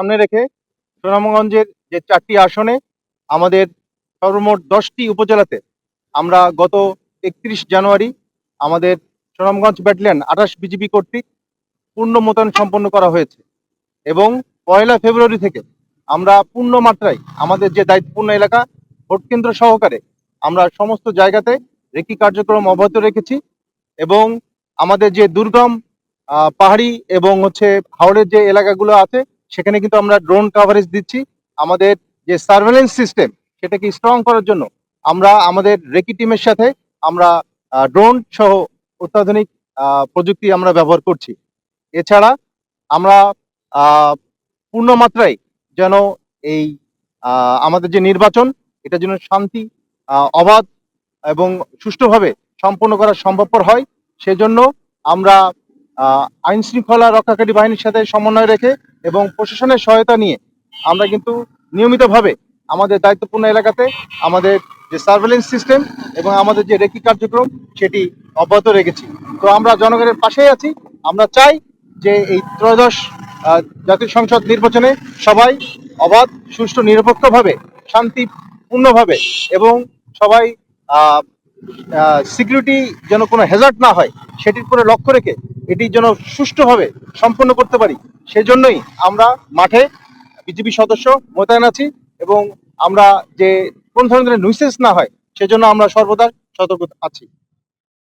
সামনে রেখে সুনামগঞ্জের যে 4টি আসনে আমাদের সর্বমোট 10টি উপজেলাতে আমরা গত 31 জানুয়ারি আমাদের সুনামগঞ্জ ব্যাটালিয়ন 28 বিজিবি কর্তৃক পূর্ণ মোতায়েন সম্পন্ন করা হয়েছে এবং 1 ফেব্রুয়ারি থেকে আমরা পূর্ণ মাত্রায় আমাদের যে দায়িত্বপূর্ণ এলাকা ভোট কেন্দ্র সহকারে আমরা সমস্ত জায়গাতে রেকি কার্যক্রম অব্যাহত রেখেছি এবং আমাদের যে দুর্গম পাহাড়ি এবং হাওড়ের যে এলাকাগুলো আছে সেখানে কিন্তু আমরা ড্রোন কাভারেজ দিচ্ছি। আমাদের যে সার্ভেলেন্স সিস্টেম সেটাকে স্ট্রং করার জন্য আমরা আমাদের রেকি টিমের সাথে আমরা ড্রোন সহ অত্যাধুনিক প্রযুক্তি আমরা ব্যবহার করছি। এছাড়া আমরা পূর্ণ মাত্রায় যেন এই আমাদের যে নির্বাচন এটা যেন শান্তি অবাধ এবং সুষ্ঠুভাবে সম্পন্ন করা সম্ভবপর হয় সেজন্য আমরা আইন শৃঙ্খলা রক্ষাকারী বাহিনীর সাথে সমন্বয় রেখে এবং প্রশাসনের সহায়তা নিয়ে আমরা কিন্তু নিয়মিতভাবে আমাদের দায়িত্বপূর্ণ এলাকাতে আমাদের যে সার্ভেলেন্স সিস্টেম এবং আমাদের যে রেকি কার্যক্রম সেটি অব্যাহত রেখেছি। তো আমরা জনগণের পাশেই আছি। আমরা চাই যে এই ত্রয়োদশ জাতীয় সংসদ নির্বাচনে সবাই অবাধ সুষ্ঠু নিরপেক্ষভাবে শান্তিপূর্ণভাবে এবং সবাই সিকিউরিটি যেন কোনো হ্যাজার্ড না হয় সেটির উপরে লক্ষ্য রেখে এটি যেন সুষ্ঠুভাবে সম্পন্ন করতে পারি সেজন্যই আমরা মাঠে বিজিবি সদস্য মোতায়েন আছি এবং আমরা যে কোন ধরনের নুইসেন্স না হয় সেজন্য আমরা সর্বদা সতর্ক আছি।